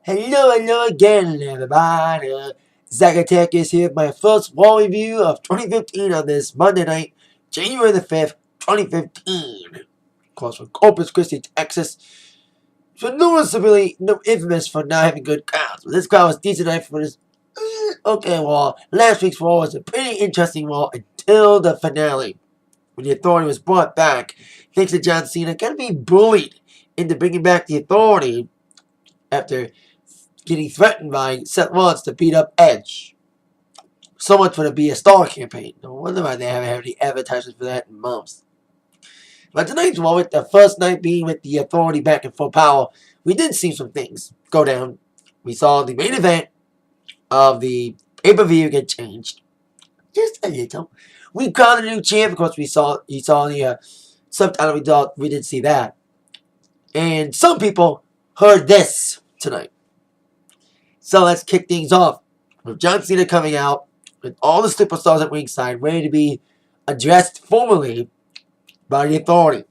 Hello again, everybody. Zach Attack is here with my first Raw review of 2015 on this Monday night, January the 5th, 2015. Of course, from Corpus Christi, Texas. So noticeably infamous for not having good crowds. But this crowd was decent enough for this okay Raw. Last week's Raw was a pretty interesting Raw until the finale, when the Authority was brought back, thanks to John Cena kind of being bullied into bringing back the Authority after getting threatened by Seth Rollins to beat up Edge. So much for the Be a Star campaign. No wonder why they haven't had any advertisements for that in months. But tonight's Raw, with the first night being with the Authority back in full power, we did see some things go down. We saw the main event of the pay-per-view get changed. Just a little. We crowned a new champ. Of course, you saw the subtitle. We did see that. And some people heard this tonight. So let's kick things off with John Cena coming out with all the superstars at ringside ready to be addressed formally by the Authority.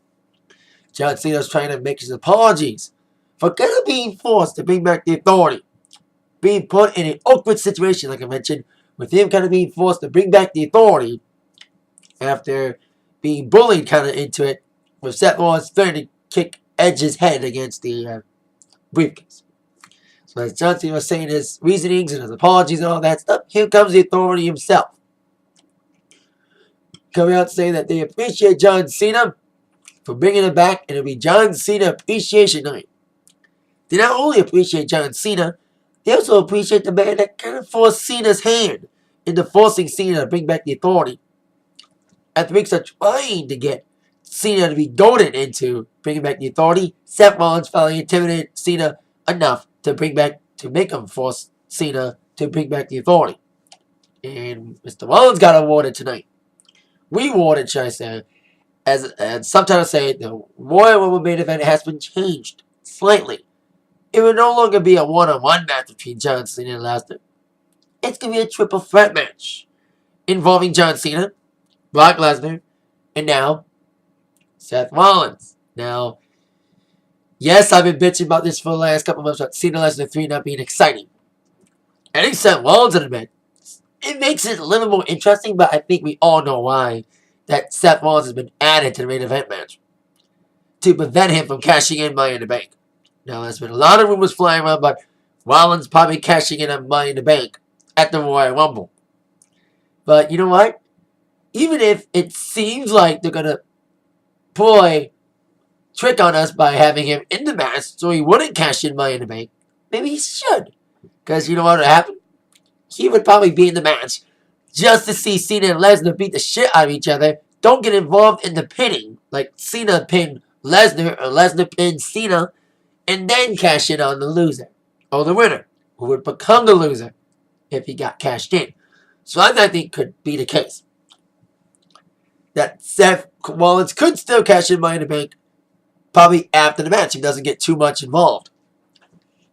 John Cena's trying to make his apologies for kind of being forced to bring back the Authority. Being put in an awkward situation, like I mentioned, with him kind of being forced to bring back the Authority after being bullied kind of into it, with Seth Rollins threatening to kick Edge's head against the briefcase. So as John Cena was saying his reasonings and his apologies and all that stuff, here comes the Authority himself, coming out saying that they appreciate John Cena for bringing him back, and it'll be John Cena Appreciation Night. They not only appreciate John Cena, they also appreciate the man that kind of forced Cena's hand into forcing Cena to bring back the Authority. After weeks of trying to get Cena to be goaded into bringing back the Authority, Seth Rollins finally intimidated Cena enough to make him force Cena to bring back the Authority. And Mr. Rollins got awarded tonight. We awarded, should I say, as subtitles say, the Royal Rumble main event has been changed slightly. It will no longer be a one-on-one match between John Cena and Lesnar. It's going to be a triple threat match involving John Cena, Brock Lesnar, and now Seth Rollins. Now, yes, I've been bitching about this for the last couple months about Cena Lesnar 3 not being exciting. Adding Seth Rollins in a bit, it makes it a little more interesting, but I think we all know why that Seth Rollins has been added to the main event match to prevent him from cashing in Money in the Bank. Now, there's been a lot of rumors flying around about Rollins probably cashing in on Money in the Bank at the Royal Rumble. But you know what? Even if it seems like they're going to pull a trick on us by having him in the match so he wouldn't cash in Money in the Bank, maybe he should. Because you know what would happen? He would probably be in the match just to see Cena and Lesnar beat the shit out of each other. Don't get involved in the pinning, like Cena pinned Lesnar or Lesnar pinned Cena, and then cash in on the loser or the winner, who would become the loser if he got cashed in. So I think could be the case. That Seth Rollins could still cash in Money in the Bank probably after the match. He doesn't get too much involved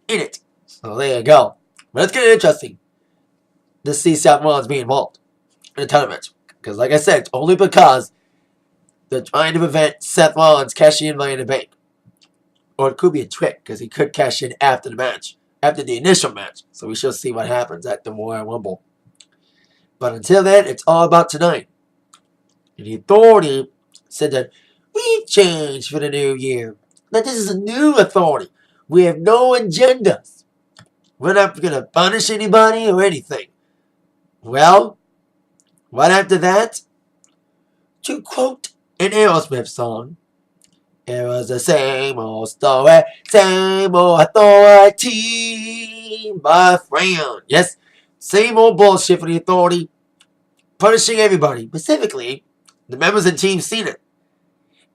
in it. So there you go. But it's getting interesting to see Seth Rollins be involved in a title match. Because like I said, it's only because they're trying to prevent Seth Rollins cashing in Money in the Bank. Or it could be a trick, because he could cash in after the match. After the initial match. So we shall see what happens at the Royal Rumble. But until then, it's all about tonight. And the Authority said that we've changed for the new year. That this is a new Authority. We have no agendas. We're not going to punish anybody or anything. Well, right after that, to quote an Aerosmith song, it was the same old story, same old authority, my friend. Yes, same old bullshit for the Authority, punishing everybody, specifically the members of Team Cena.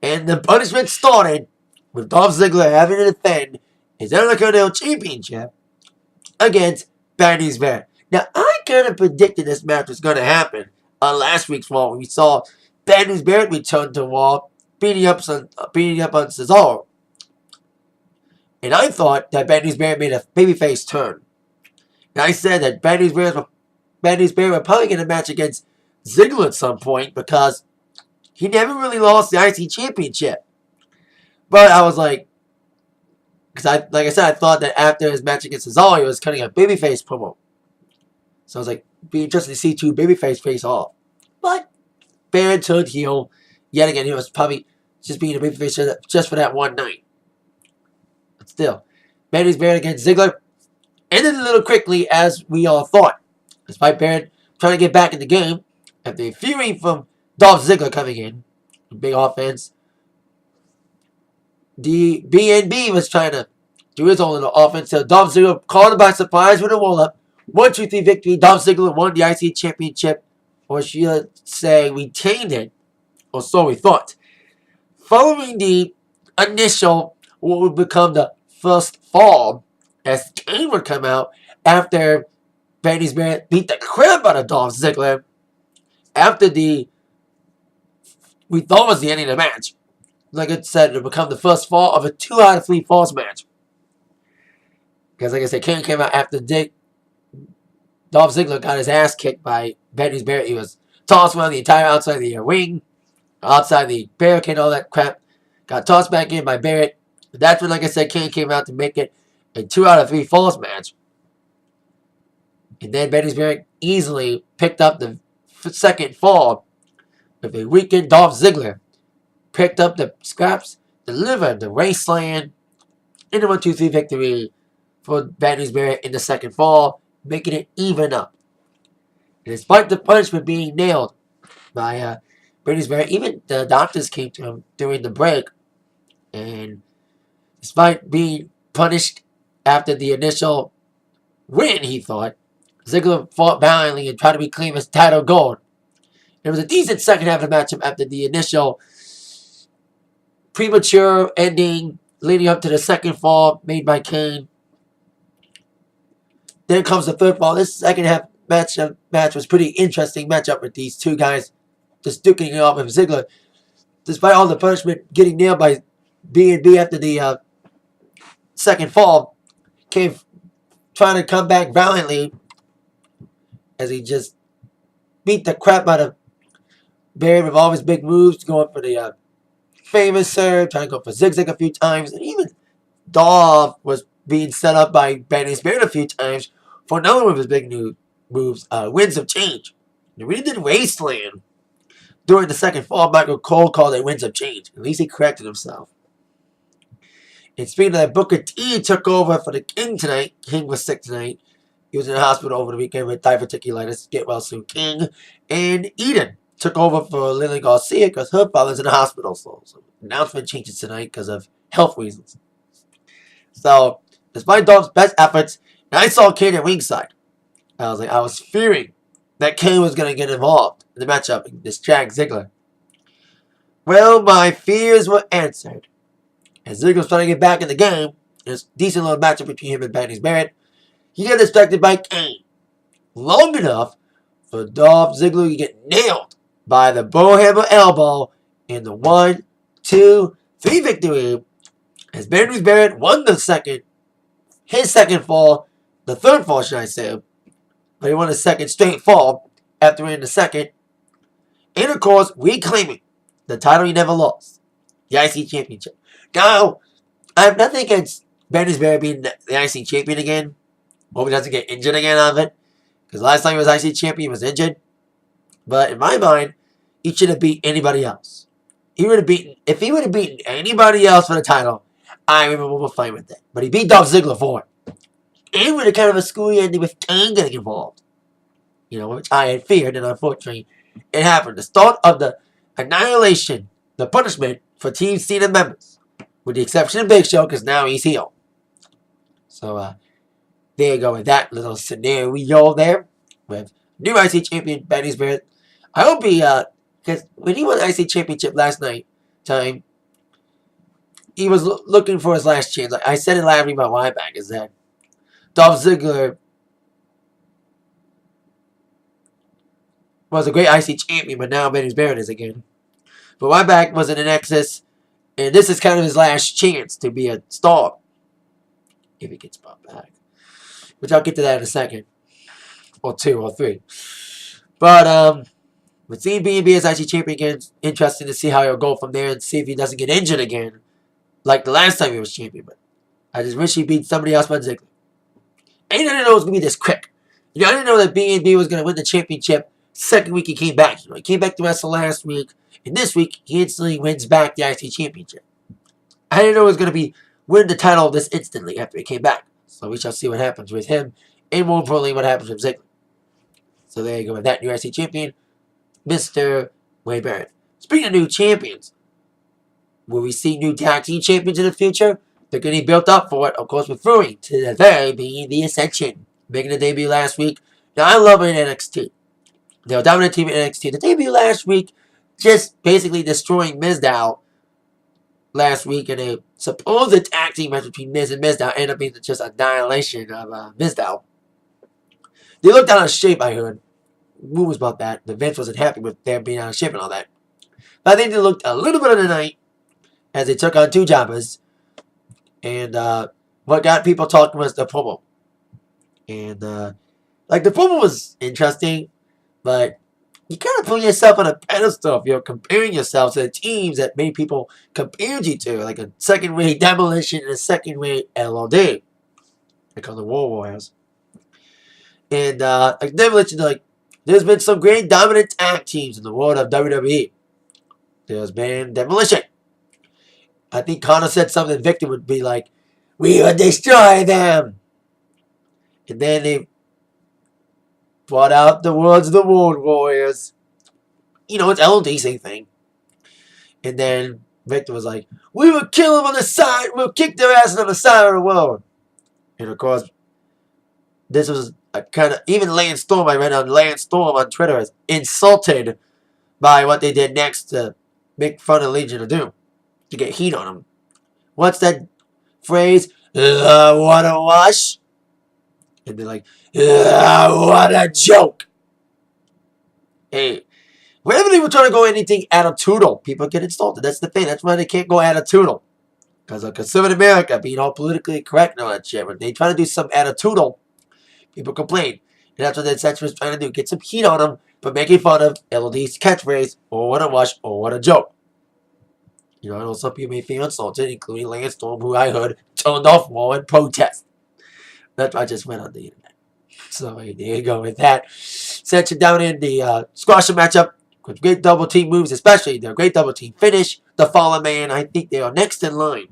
And the punishment started with Dolph Ziggler having to defend his Intercontinental Championship against Bad News Barrett. Now, I kind of predicted this match was going to happen on last week's Raw when we saw Bad News Barrett return to Raw, beating up on Cesaro. And I thought that Bad News Barrett made a babyface turn. And I said that Bad News Barrett would probably get a match against Ziggler at some point because he never really lost the IC Championship. But I was like, Because like I said, I thought that after his match against Cesaro, he was cutting a babyface promo. So I was like, be interested to see two babyface face off. But Baron turned heel yet again. He was probably just being a babyface just for that one night. But still, Baron's Baron against Ziggler ended a little quickly as we all thought. Despite Baron trying to get back in the game after a fury from Dolph Ziggler coming in, big offense. The BNB was trying to do his own little offense. So Dolph Ziggler called him by surprise with a roll-up. 1-2-3 victory. Dolph Ziggler won the IC Championship, or should say retained it, or so we thought. Following the initial, what would become the first fall, as Kane would come out after Baron Baron beat the crap out of Dolph Ziggler after we thought was the ending of the match. Like I said, it would become the first fall of a 2 out of 3 falls match. Because like I said, Kane came out after Dolph Ziggler got his ass kicked by Baron Baron. He was tossed around the entire outside of the ring, outside the barricade, all that crap. Got tossed back in by Barrett. But that's when, like I said, Kane came out to make it a 2 out of 3 falls match. And then Baron Baron easily picked up the second fall with a weakened Dolph Ziggler. Picked up the scraps, delivered the wasteland in the 1-2-3 victory for Baron Baron in the second fall, making it even up. And despite the punishment being nailed by Baron Baron, even the doctors came to him during the break, and despite being punished after the initial win, he thought, Ziggler fought valiantly and tried to reclaim his title gold. It was a decent second half of the matchup after the initial premature ending leading up to the second fall made by Kane. Then comes the third fall. This second half match was pretty interesting matchup with these two guys just duking it off with Ziggler. Despite all the punishment getting nailed by B&B after the second fall, Kane trying to come back valiantly as he just beat the crap out of Baron with all his big moves, going for the famous serve, trying to go for zigzag a few times, and even Dolph was being set up by Baron Baron a few times for another one of his big new moves, Winds of Change. He really did Wasteland during the second fall. Michael Cole called it Winds of Change. At least he corrected himself. And speaking of that, Booker T took over for the King tonight. King was sick tonight. He was in the hospital over the weekend with diverticulitis. Get well soon, King. And Eden took over for Lily Garcia because her father's in the hospital. So announcement changes tonight because of health reasons. So, despite Dolph's best efforts, I saw Kane at ringside. I was fearing that Kane was going to get involved in the matchup and distract Ziggler. Well, my fears were answered. As Ziggler was trying to get back in the game, there's a decent little matchup between him and Baron Baron. He got distracted by Kane long enough for Dolph Ziggler to get nailed by the Bowhammer elbow in the 1-2-3 victory. As Baron Baron won his second fall, the third fall, should I say, but he won a second straight fall after winning the second. And of course, reclaiming the title he never lost, the IC Championship. Now, I have nothing against Baron Baron being the IC Champion again. Hope he doesn't get injured again out of it. Because last time he was IC Champion, he was injured. But in my mind, he should have beat anybody else. If he would have beaten anybody else for the title, I remember fine with that. But he beat Dolph Ziggler for it. And with a kind of a screwy ending with Kane getting involved. Which I had feared, and unfortunately, it happened. The start of the annihilation, the punishment for Team Cena members. With the exception of Big Show, because now he's heel. So, there you go with that little scenario there. With new IC Champion, Baron Baron. I hope he, because when he won the IC Championship last night, he was looking for his last chance. Like I said it last week about Ryback, is that Dolph Ziggler was a great IC champion, but now Baron Baron is again. But Ryback was in an Nexus, and this is kind of his last chance to be a star. If he gets brought back. Which I'll get to that in a second. Or 2 or 3. But, with seeing B&B as IC champion again, interesting to see how he'll go from there and see if he doesn't get injured again. Like the last time he was champion. But I just wish he beat somebody else but Ziggler. And I didn't know it was going to be this quick. I didn't know that B&B was going to win the championship. Second week he came back. He came back to wrestle last week. And this week, he instantly wins back the IC championship. I didn't know it was going to be win the title this instantly after he came back. So we shall see what happens with him. And more importantly, what happens with Ziggler. So there you go with that new IC champion, Mr. Wade Barrett. Speaking of new champions, will we see new tag team champions in the future? They're getting built up for it, of course, referring to the very being the Ascension, making a debut last week. Now, I love it in NXT. They're a dominant team in NXT. The debut last week, just basically destroying Mizdow last week in a supposed tag team match between Miz and Mizdow, ended up being just annihilation of Mizdow. They looked out of shape, I heard. Rumors about that. The Vince wasn't happy with them being out of shape and all that. But I think they looked a little bit of the night as they took on two jobbers. And what got people talking was the promo. And the promo was interesting, but you kind of put yourself on a pedestal if you're comparing yourself to the teams that many people compared you to, like a second-rate Demolition and a second-rate LOD. They call the War Warriors. And Demolition, there's been some great dominant tag teams in the world of WWE. There's been Demolition. I think Connor said something Victor would be like, we would destroy them. And then they brought out the words of the World Warriors. It's LOD, same thing. And then Victor was like, we will kill them on the side. We'll kick their asses on the side of the world. And of course, this was a kind of, even Lance Storm, I read on Lance Storm on Twitter, is insulted by what they did next to make fun of Legion of Doom, to get heat on them. What's that phrase? What a wash? And they're like, what a joke. Hey, whenever they were trying to go anything attitudinal, people get insulted. That's the thing. That's why they can't go attitudinal. Because of conservative America being all politically correct and all that shit. When they try to do some attitudinal, people complain. And that's what that section was trying to do. Get some heat on them, but making fun of LOD's catchphrase, or what a wash, or what a joke. I know some people may feel insulted, including Lance Storm, who I heard turned off Raw in protest. That's why I just went on the internet. So there you go with that. Section down in the squash matchup with great double team moves, especially their great double team finish. The Fallen Man, I think they are next in line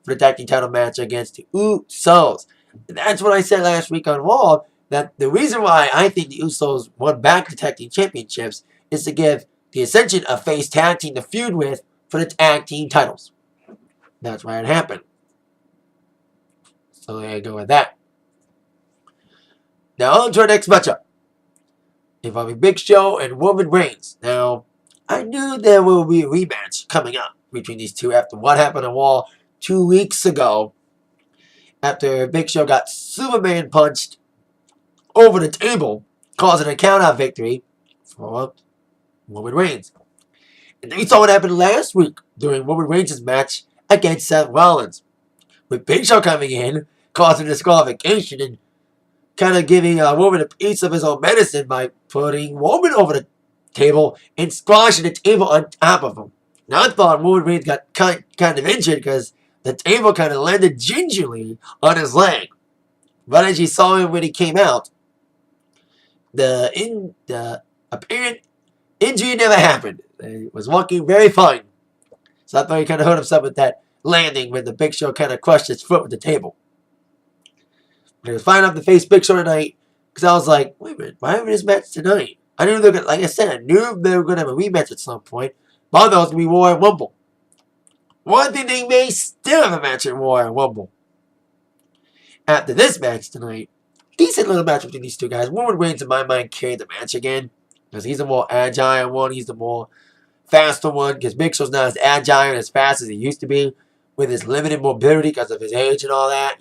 for the tag team title match against the Usos. And that's what I said last week on Raw, that the reason why I think the Usos won back the tag team championships is to give the Ascension a face tag team to feud with for the tag team titles. That's why it happened. So there you go with that. Now on to our next matchup, involving Big Show and Roman Reigns. Now, I knew there will be a rematch coming up between these two after what happened on Raw 2 weeks ago, after Big Show got Superman punched over the table, causing a count-out victory for Roman Reigns. And then we saw what happened last week during Roman Reigns' match against Seth Rollins, with Big Show coming in, causing disqualification and kind of giving Roman a piece of his own medicine by putting Roman over the table and squashing the table on top of him. Now I thought Roman Reigns got kind of injured because the table kind of landed gingerly on his leg. But as you saw him when he came out, the apparent injury never happened. He was walking very fine. So I thought he kind of hurt himself with that landing when the Big Show kind of crushed his foot with the table. But it was fine enough to face Big Show tonight, because I was like, wait a minute, why having this match tonight? I knew they were going to, like I said, I knew they were going to have a rematch at some point. But I thought it was going to be Royal Rumble. One thing they may still have a match at Royal Rumble. After this match tonight, decent little match between these two guys. Roman Reigns, in my mind, carried the match again, because he's the more agile one, he's the more faster one, because Big Show's not as agile and as fast as he used to be, with his limited mobility because of his age and all that,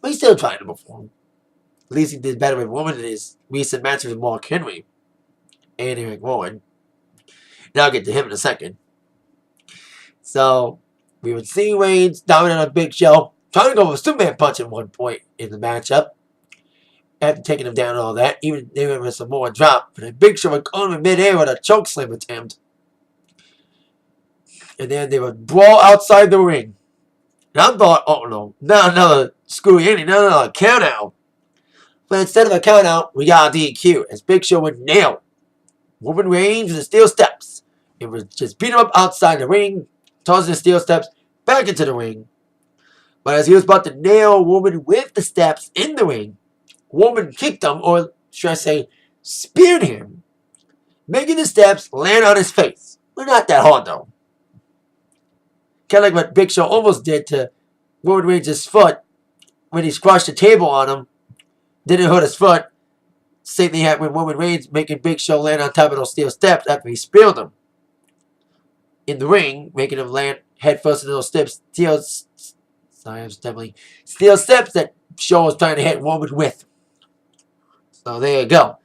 But he's still trying to perform. At least he did better with Roman in his recent matches with Mark Henry and Eric Rowan. And I'll get to him in a second. So, we would see Reigns dominate on Big Show, trying to go with a Superman punch at one point in the matchup. After taking him down and all that, even there was some more drop. But then Big Show would come in midair with a chokeslam attempt. And then they would brawl outside the ring. And I thought, oh no, not another screwy ending, not another count out. But instead of a count out, we got a DQ as Big Show would nail Roman Reigns with the steel steps. It was just beat him up outside the ring, tossing the steel steps back into the ring. But as he was about to nail Roman with the steps in the ring, Roman kicked him, or should I say, speared him, making the steps land on his face. Well, not that hard though. Kind of like what Big Show almost did to Roman Reigns' foot when he squashed the table on him. Didn't hurt his foot. Same thing happened with Roman Reigns making Big Show land on top of those steel steps after he speared him in the ring, making him land head first into those steps. Steel steps that Show was trying to hit Roman with. So there you go.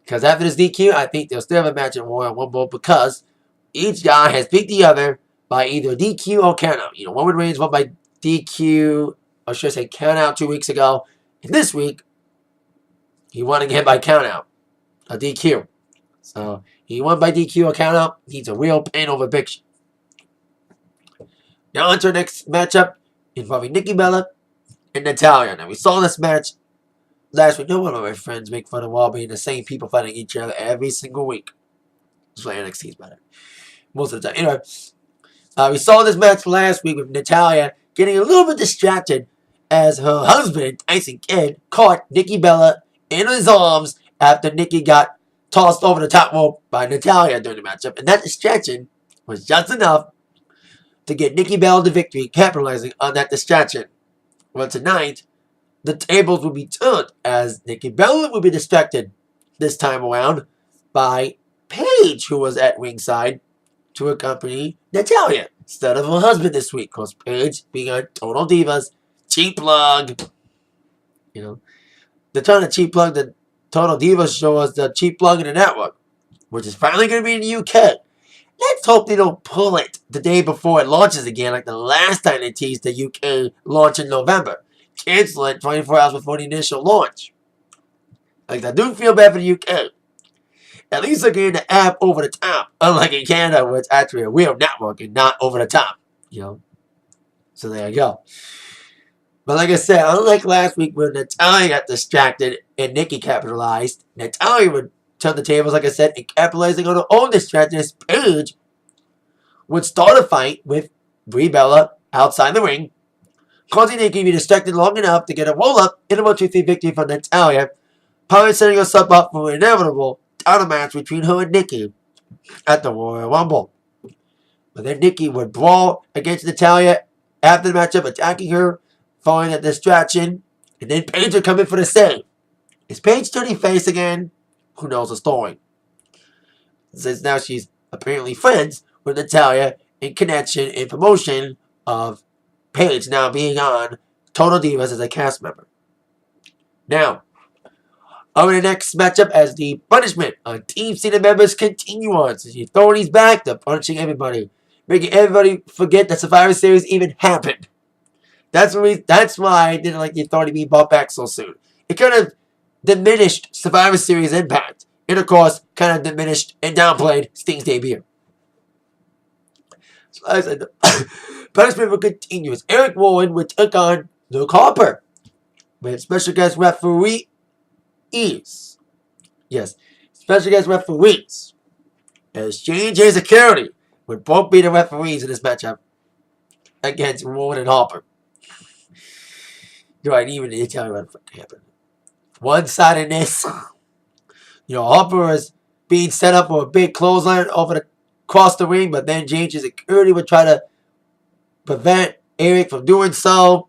Because after this DQ, I think they'll still have a match in Royal Rumble because each guy has beat the other by either DQ or countout. You know, Roman Reigns won by DQ, or should I say countout 2 weeks ago. And this week, he won again by countout, a DQ. So he won by DQ or countout. He's a real pain over Big Show. Now on to our next matchup involving Nikki Bella and Natalya. Now we saw this match last week. No one of my friends make fun of all being the same people fighting each other every single week. That's why NXT's better. Most of the time. Anyway, we saw this match last week with Natalya getting a little bit distracted as her husband, Tyson Kidd, caught Nikki Bella in his arms after Nikki got tossed over the top rope by Natalya during the matchup. And that distraction was just enough to get Nikki Bella the victory, capitalizing on that distraction. Well, tonight, the tables will be turned as Nikki Bella will be distracted this time around by Paige, who was at ringside to accompany Natalya instead of her husband this week. Because Paige, being a Total Divas cheap plug, you know, they're trying to cheap plug the Total Divas show as the cheap plug in the network, which is finally going to be in the UK. Let's hope they don't pull it the day before it launches again, like the last time they teased the UK launch in November. Cancel it 24 hours before the initial launch. Like, I do feel bad for the UK. At least they're getting the app over the top, unlike in Canada, where it's actually a real network and not over the top, you know. So there you go. But like I said, unlike last week when Natalya got distracted and Nikki capitalized, Natalya would turn the tables, like I said, and capitalizing on her own distraction as Paige would start a fight with Brie Bella outside the ring, causing Nikki to be distracted long enough to get a roll-up in a 1-2-3 victory for Natalya, probably setting herself up for an inevitable title match between her and Nikki at the Royal Rumble. But then Nikki would brawl against Natalya after the matchup, attacking her, following that distraction, and then Paige would come in for the save. Is Paige turning face again? Who knows the story? Since now she's apparently friends with Natalya in connection and promotion of Paige now being on Total Divas as a cast member. Now, over the next matchup as the punishment on Team Cena members continue on. Since the authorities back, they're punishing everybody, making everybody forget that Survivor Series even happened. That's why I didn't like the authority being brought back so soon. It kind of diminished Survivor Series impact. And of course, kind of diminished and downplayed Sting's debut. So as I said, the punishment will continue as Eric Rowan would take on Luke Harper with special guest referees. Yes, special guest referees. As J&J Security would both be the referees in this matchup against Rowan and Harper. Do I even need to tell you what happened? One-sidedness. You know, Harper is being set up for a big clothesline across the ring, but then J&J Security would try to prevent Eric from doing so.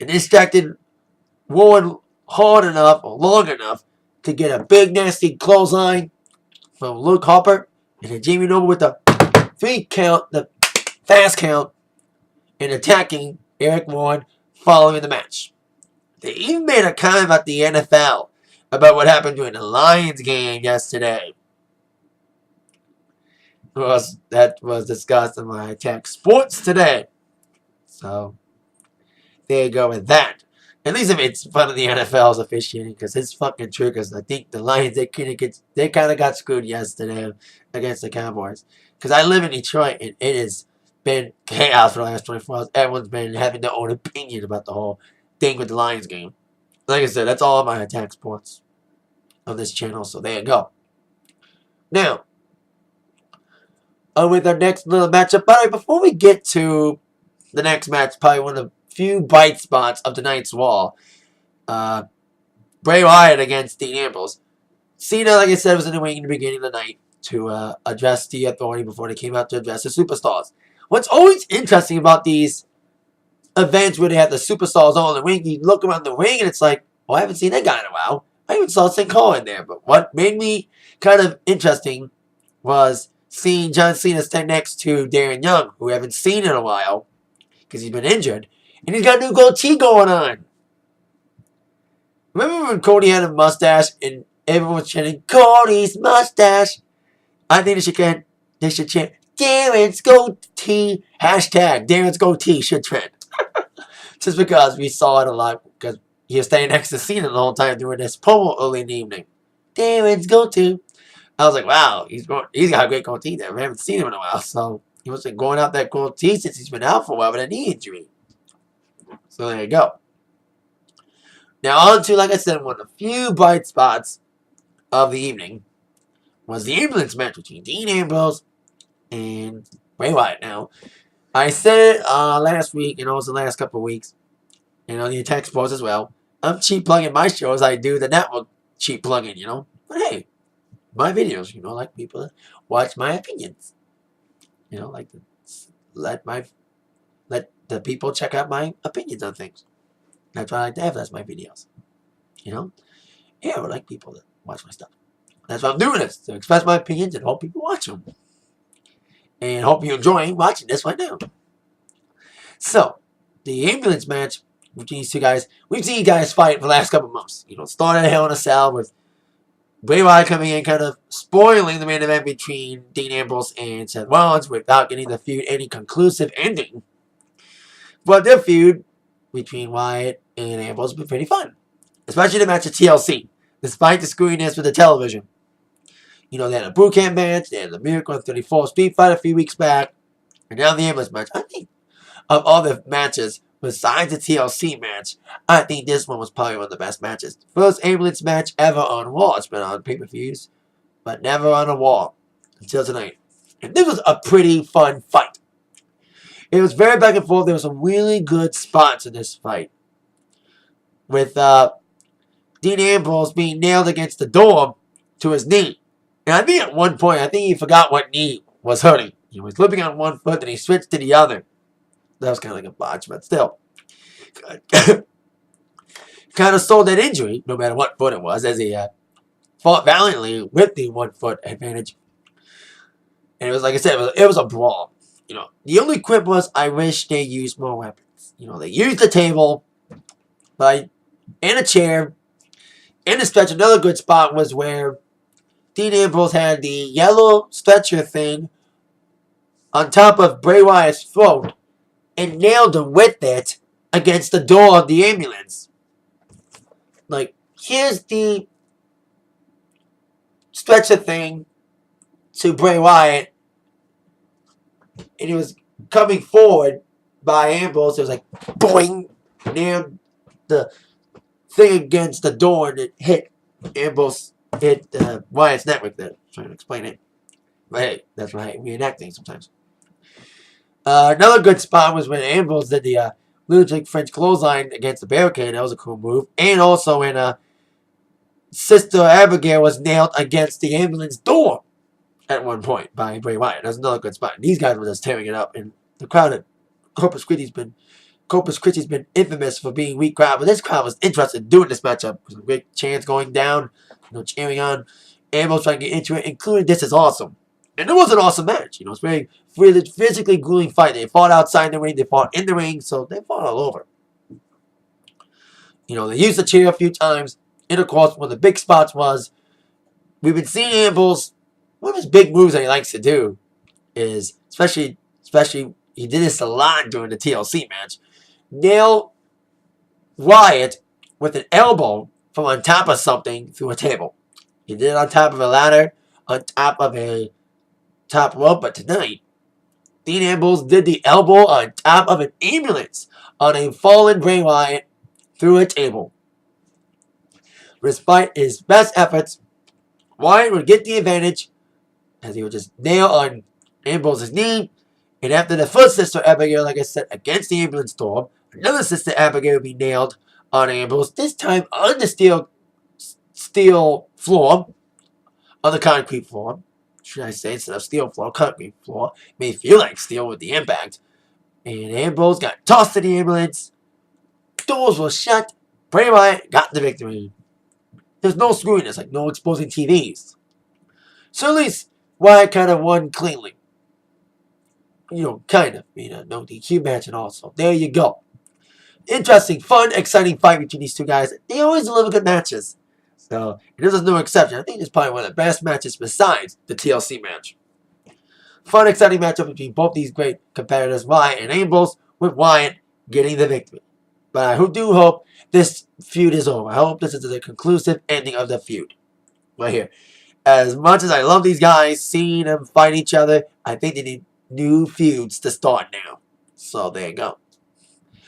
And distracted Rowan hard enough or long enough to get a big nasty clothesline from Luke Harper. And then Jamie Noble with the 3 count, the fast count, and attacking Eric Rowan following the match. They even made a comment about the NFL, about what happened during the Lions game yesterday. That was discussed in my Attack Sports today. So, there you go with that. At least if it's fun of the NFL's officiating, because it's fucking true, because I think the Lions, they kind of got screwed yesterday against the Cowboys. Because I live in Detroit, and it is been chaos for the last 24 hours. Everyone's been having their own opinion about the whole thing with the Lions game. Like I said, that's all my attack sports of this channel, so there you go. Now, with our next little matchup, by the way, before we get to the next match, probably one of the few bright spots of tonight's Raw, Bray Wyatt against Dean Ambrose. Cena, like I said, was in the ring in the beginning of the night to address the Authority before they came out to address the Superstars. What's always interesting about these events where they have the Superstars all in the ring, you look around the ring and it's like, well, I haven't seen that guy in a while. I even saw Sin Cara in there. But what made me kind of interesting was seeing John Cena stand next to Darren Young, who I haven't seen in a while because he's been injured. And he's got a new goatee going on. Remember when Cody had a mustache and everyone was chanting, Cody's mustache? I think they should chant, Darren's goatee. Hashtag Darren's goatee should trend. Just because we saw it a lot because he was staying next to Cena the whole time doing this promo early in the evening. Darren's goatee. I was like, wow, he's got a great goatee there. We haven't seen him in a while. So he wasn't going out that goatee since he's been out for a while with a knee injury. So there you go. Now on to, like I said, one of the few bright spots of the evening was the ambulance match between Dean Ambrose and Bray Wyatt. Now, I said it last week and also the last couple of weeks, and on the Attack Sports as well. I'm cheap plugging my shows. I do the network cheap plugging, But hey, my videos, like people watch my opinions. Like to let the people check out my opinions on things. That's what I like to have. That's my videos. Yeah, I would like people to watch my stuff. That's why I'm doing this, to express my opinions and hope people watch them. And hope you enjoy watching this right now. So, the ambulance match between these two guys, we've seen you guys fight for the last couple of months. Started Hell in a Cell with Bray Wyatt coming in, kind of spoiling the main event between Dean Ambrose and Seth Rollins without getting the feud any conclusive ending. But their feud between Wyatt and Ambrose has been pretty fun. Especially the match at TLC, despite the screwiness with the television. They had a boot camp match, they had the Miracle on 34 Street Fight a few weeks back, and now the ambulance match. I think of all the matches, besides the TLC match, I think this one was probably one of the best matches. First ambulance match ever on Raw. It's been on pay-per-views, but never on a Raw until tonight. And this was a pretty fun fight. It was very back and forth. There were some really good spots in this fight. With Dean Ambrose being nailed against the door to his knee. And I think at one point, he forgot what knee was hurting. He was living on one foot, and he switched to the other. That was kind of like a botch, but still. Kind of sold that injury, no matter what foot it was, as he fought valiantly with the 1 foot advantage. And it was, like I said, it was a brawl. The only quip was, I wish they used more weapons. They used the table, and a chair, and a stretcher. Another good spot was where Dean Ambrose had the yellow stretcher thing on top of Bray Wyatt's throat and nailed him with it against the door of the ambulance. Like, here's the stretcher thing to Bray Wyatt, and he was coming forward by Ambrose. It was like, boing, nailed the thing against the door, and it hit Ambrose, hit Wyatt's neck with it. I'm trying to explain it. But hey, that's why we enact things sometimes. Another good spot was when Ambrose did the lunatic French clothesline against the barricade. That was a cool move. And also when Sister Abigail was nailed against the ambulance door at one point by Bray Wyatt. That was another good spot. And these guys were just tearing it up. And the crowd at Corpus Christi's been infamous for being weak crowd. But this crowd was interested in doing this matchup. With some great chants going down, cheering on. Ambrose trying to get into it, including This Is Awesome. And it was an awesome match. It's very physically grueling fight. They fought outside the ring. They fought in the ring. So they fought all over. They used the chair a few times. And of course, one of the big spots was, we've been seeing Ambrose, one of his big moves that he likes to do is, especially he did this a lot during the TLC match, nail Wyatt with an elbow from on top of something through a table. He did it on top of a ladder, on top of a top rope, but tonight, Dean Ambrose did the elbow on top of an ambulance on a fallen Bray Wyatt through a table. Despite his best efforts, Wyatt would get the advantage as he would just nail on Ambrose's knee. And after the first Sister Abigail, like I said, against the ambulance door, another Sister Abigail would be nailed on Ambrose, this time on the steel floor, on the concrete floor, should I say, instead of steel floor, concrete floor. It may feel like steel with the impact. And Ambrose got tossed to the ambulance. Doors were shut. Bray Wyatt got the victory. There's no screwiness, like no exposing TVs. So at least Wyatt kind of won cleanly. Kind of. No DQ match and all. So there you go. Interesting, fun, exciting fight between these two guys. They always deliver good matches. So this is no exception. I think it's probably one of the best matches besides the TLC match. Fun, exciting matchup between both these great competitors, Wyatt and Ambrose, with Wyatt getting the victory. But I do hope this feud is over. I hope this is the conclusive ending of the feud. Right here. As much as I love these guys, seeing them fight each other, I think they need new feuds to start now. So there you go.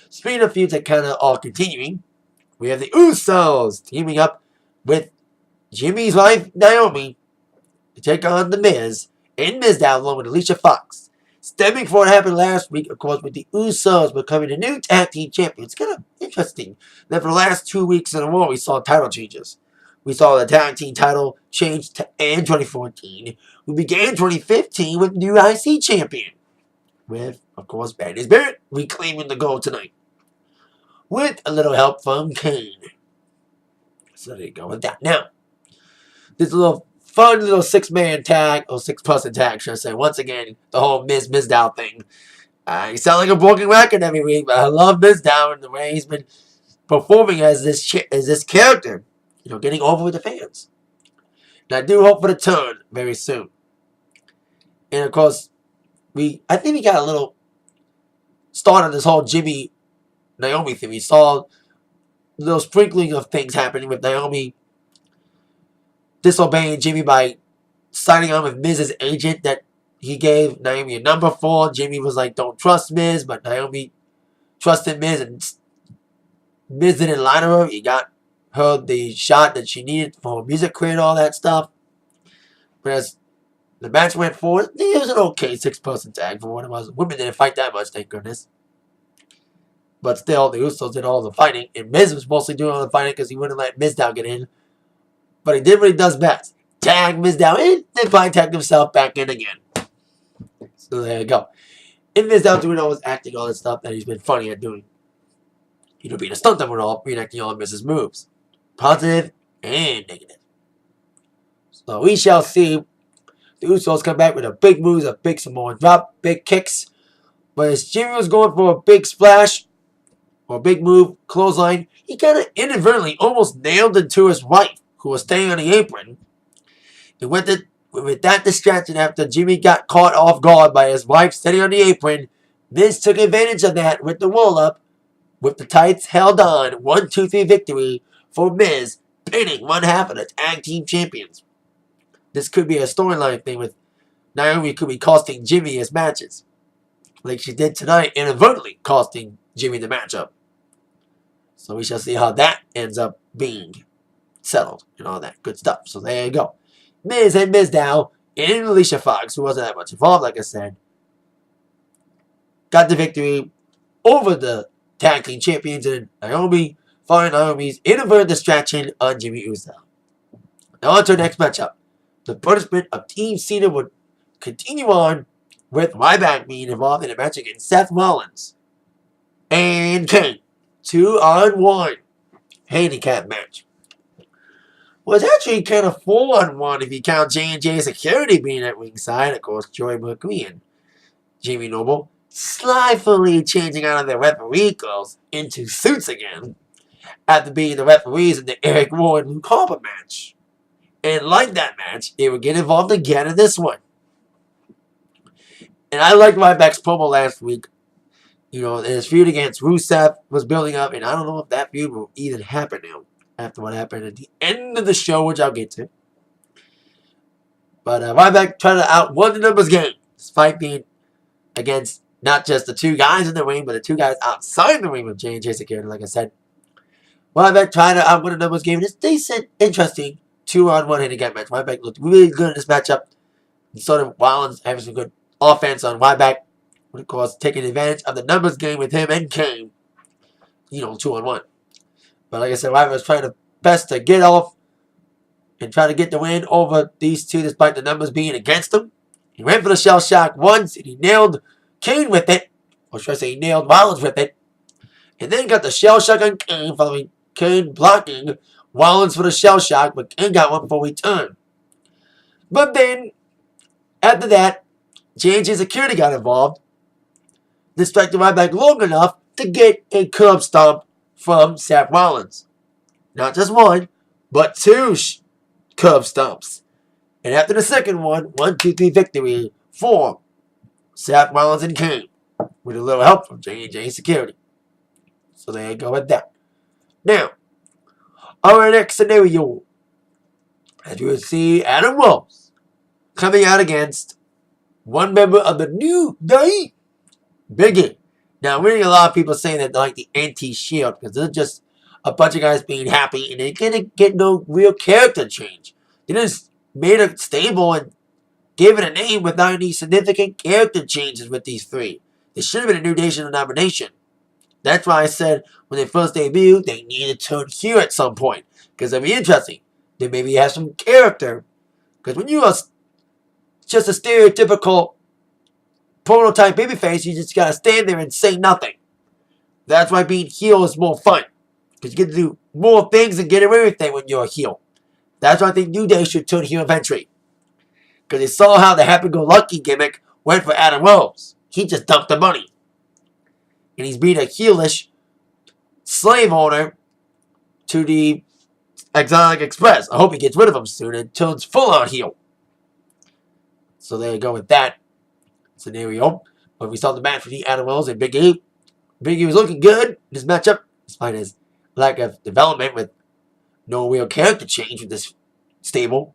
Speaking of feuds that kind of are continuing, we have the Usos teaming up with Jimmy's wife, Naomi, to take on The Miz and Mizdow along with Alicia Fox. Stemming from what happened last week, of course, with the Usos becoming the new tag team champions. It's kind of interesting that for the last 2 weeks in a row, we saw title changes. We saw the tag team title change to end 2014. We began 2015 with new IC champion. With, of course, Baddie Barrett reclaiming the gold tonight. With a little help from Kane. So there you go with that. Now, this little fun little 6-man tag, or 6-person tag, should I say. Once again, the whole Mizdow thing. You sound like a broken record every week, but I love Mizdow and the way he's been performing as this character. Getting over with the fans. And I do hope for the turn very soon. And of course, I think we got a little start on this whole Jimmy Naomi thing. We saw a little sprinkling of things happening with Naomi disobeying Jimmy by signing on with Miz's agent that he gave Naomi a number for. Jimmy was like, don't trust Miz, but Naomi trusted Miz, and Miz didn't lie to her. He got her the shot that she needed for her music career and all that stuff. But as the match went forward, it was an okay 6-person tag for what it was. Women didn't fight that much, thank goodness. But still, the Usos did all the fighting, and Miz was mostly doing all the fighting because he wouldn't let Mizdow get in. But he did what he does best. Tag Mizdow in, then probably tagged himself back in again. So there you go. And Mizdow doing all his acting, all that stuff that he's been funny at doing. Being a stunt double and all, reenacting all of Miz's moves. Positive and negative. So we shall see. The Usos come back with a big moves, a big Samoan drop, big kicks. But as Jimmy was going for a big splash, or a big move, clothesline, he kind of inadvertently almost nailed into his wife, who was staying on the apron. And with that distraction after Jimmy got caught off guard by his wife standing on the apron, Miz took advantage of that with the roll-up, with the tights held on, 1-2-3 victory for Miz, pinning one half of the tag team champions. This could be a storyline thing with Naomi could be costing Jimmy his matches. Like she did tonight, inadvertently costing Jimmy the matchup. So we shall see how that ends up being settled and all that good stuff. So there you go. Miz and Mizdow and Alicia Fox, who wasn't that much involved, like I said, got the victory over the tag team champions and Naomi, following Naomi's inadvertent distraction on Jimmy Uso. Now on to the next matchup. The punishment of Team Cena would continue on with Ryback being involved in a match against Seth Rollins and Kane. 2-on-1 handicap match. Was actually kind of 4-on-1 if you count J&J Security being at ringside. Of course, Joy McGree and Jamie Noble slyly changing out of their referee clothes into suits again after being the referees in the Eric Rowan and Luke Harper match. And like that match, they would get involved again in this one. And I liked Ryback's promo last week. His feud against Rusev was building up, and I don't know if that feud will even happen now after what happened at the end of the show, which I'll get to. But Ryback tried to outrun the numbers game, despite being against not just the two guys in the ring, but the two guys outside the ring with J&J Security, like I said. Ryback trying to outwin a numbers game. It's decent, interesting 2-on-1 handicap match. Ryback looked really good in this matchup. And sort of Rollins having some good offense on Ryback. Of course, taking advantage of the numbers game with him and Kane. 2-on-1. But like I said, Ryback was trying the best to get off and try to get the win over these two despite the numbers being against him. He went for the shell shock once and he nailed Kane with it. Or should I say he nailed Rollins with it. And then got the shell shock on Kane following Kane blocking Rollins for the shell shock, but Kane got one for return. But then, after that, J&J Security got involved, distracted Ryback long enough to get a curb stomp from Seth Rollins. Not just one, but two curb stomps. And after the second one, 1-2-3 victory for Seth Rollins and Kane, with a little help from J&J Security. So there you go with that. Now, our next scenario, as you will see, Adam Rose coming out against one member of the New Day, Big E. Now, I'm reading a lot of people saying that they like the anti-Shield because they're just a bunch of guys being happy and they didn't get no real character change. They just made it stable and gave it a name without any significant character changes with these three. They should have been a New Day nomination. That's why I said when they first debuted, they needed to turn heel at some point. Because it'd be interesting. They maybe have some character. Because when you are just a stereotypical prototype babyface, you just gotta stand there and say nothing. That's why being heel is more fun. Because you get to do more things and get away with it when you're a heel. That's why I think New Day should turn heel eventually. Because they saw how the happy-go-lucky gimmick went for Adam Rose. He just dumped the money. And he's being a heelish slave owner to the Exotic Express. I hope he gets rid of him soon and turns full-on heel. So there you go with that scenario. But we saw the match between Adam Rose and Big E. Big E was looking good in this matchup, despite his lack of development with no real character change with this stable.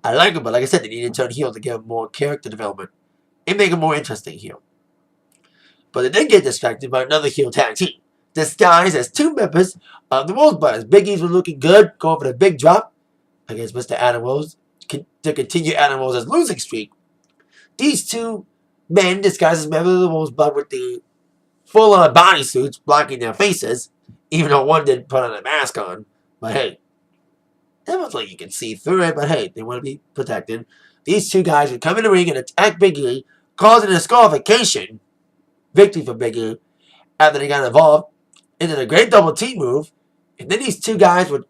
I like him, but like I said, they needed to turn heel to give him more character development and make him more interesting heel. But they did get distracted by another heel tag team, disguised as two members of the Rose Brothers. Big E's were looking good, going for the big drop against Mr. Adam Rose to continue Adam Rose's losing streak. These two men, disguised as members of the Rose Brothers with the full-on bodysuits blocking their faces, even though one didn't put on a mask on. But hey, that looks like you can see through it, but hey, they want to be protected. These two guys would come in the ring and attack Big E, causing a disqualification victory for Big E after they got involved into the great double team move. And then these two guys would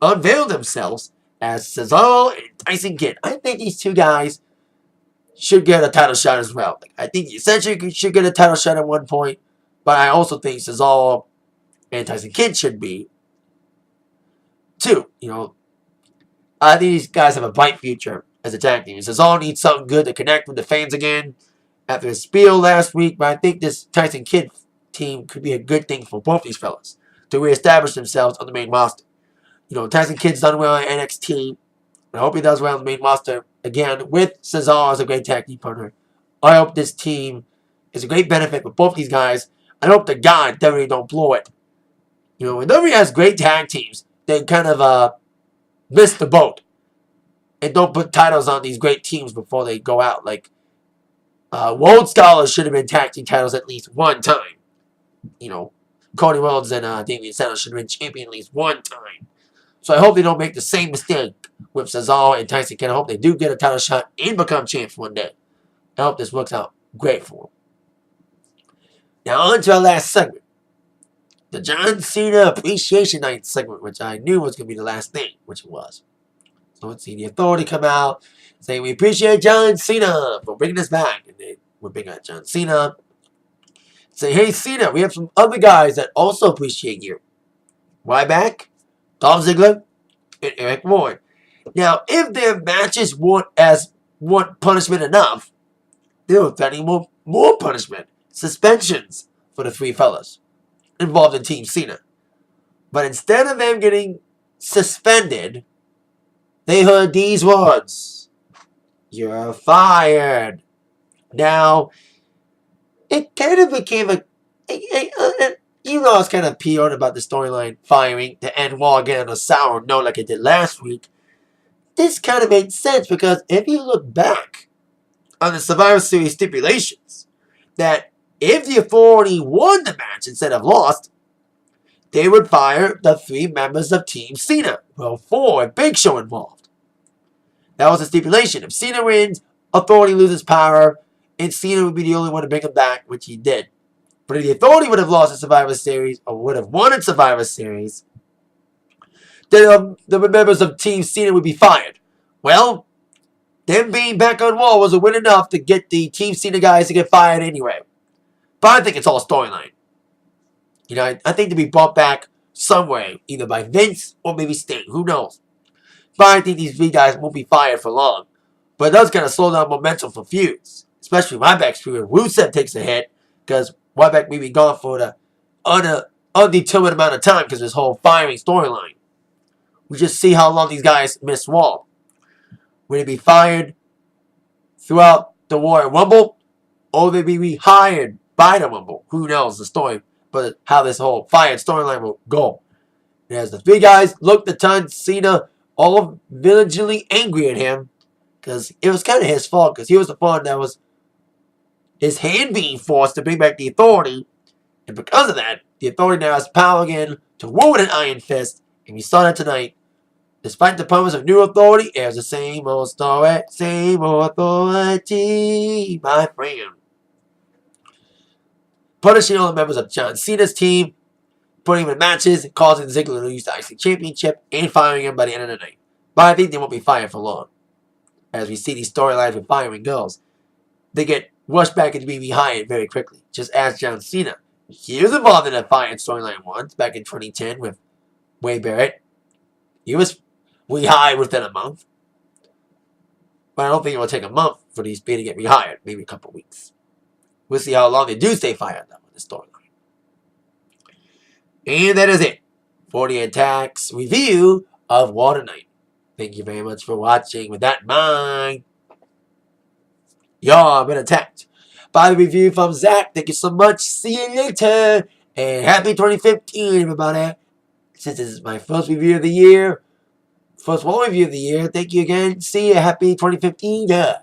unveil themselves as Cesaro and Tyson Kidd. I think these two guys should get a title shot as well. I think essentially should get a title shot at one point, but I also think Cesaro and Tyson Kidd should be too. I think these guys have a bright future as a tag team. Cesaro needs something good to connect with the fans again after his spiel last week, but I think this Tyson Kidd team could be a good thing for both these fellas to reestablish themselves on the main roster. Tyson Kidd's done well in NXT. I hope he does well on the main roster again with Cesaro as a great tag team partner. I hope this team is a great benefit for both these guys. I hope to God WWE don't blow it. When WWE has great tag teams, they kind of miss the boat and don't put titles on these great teams before they go out. Like World Scholars should have been tag team titles at least one time. Cody Rhodes and Damian Santos should have been champion at least one time. So I hope they don't make the same mistake with Cesaro and Tyson Kidd. I hope they do get a title shot and become champs one day. I hope this works out great for them. Now on to our last segment. The John Cena Appreciation Night segment, which I knew was going to be the last thing, which it was. So let's see the Authority come out saying we appreciate John Cena for bringing us back. And they would bring out John Cena. Say, hey Cena, we have some other guys that also appreciate you. Ryback, Dolph Ziggler, and Eric Rowan. Now, if their matches weren't punishment enough, they were threatening more punishment, suspensions for the three fellas involved in Team Cena. But instead of them getting suspended, they heard these words: "You're fired." Now, it kind of became even though I was kind of peeled about the storyline firing to end Raw again on a sour note like it did last week, this kind of made sense because if you look back on the Survivor Series stipulations, that if the Authority won the match instead of lost, they would fire the 3 members of Team Cena. Well, 4 with Big Show involved. That was the stipulation. If Cena wins, Authority loses power, and Cena would be the only one to bring him back, which he did. But if the Authority would have lost the Survivor Series, or would have won in Survivor Series, then the members of Team Cena would be fired. Well, them being back on Raw was a win enough to get the Team Cena guys to get fired anyway. But I think it's all storyline. You know, I think to be brought back some way, either by Vince or maybe Sting. Who knows? But I think these 3 guys won't be fired for long. But it does kind of slow down momentum for feuds. Especially Ryback's feud. Rusev takes a hit because Ryback may be gone for the undetermined amount of time because of this whole firing storyline. We just see how long these guys miss Raw. Will they be fired throughout the Royal Rumble? Or will they be rehired by the Rumble? Who knows the story, but how this whole fired storyline will go. And as the 3 guys looked to turn Cena all villagely angry at him, because it was kind of his fault, because he was the one that was his hand being forced to bring back the Authority. And because of that, the Authority now has power again to rule with an iron fist. And we saw that tonight. Despite the promise of new authority, it was the same old story, same old authority, my friend. Punishing all the members of John Cena's team, putting him in matches, causing Ziggler to lose the IC Championship, and firing him by the end of the night. But I think they won't be fired for long. As we see these storylines with firing girls, they get rushed back into being rehired very quickly. Just as John Cena. He was involved in a firing storyline once, back in 2010 with Wade Barrett. He was rehired within a month. But I don't think it will take a month for these people to get rehired. Maybe a couple weeks. We'll see how long they do stay fired though in the storyline. And that is it for the Attacks review of Raw tonight. Thank you very much for watching. With that in mind, y'all been attacked by the review from Zach. Thank you so much. See you later. And happy 2015, everybody. Since this is my first review of the year, first Raw review of the year, thank you again. See you. Happy 2015. Yeah.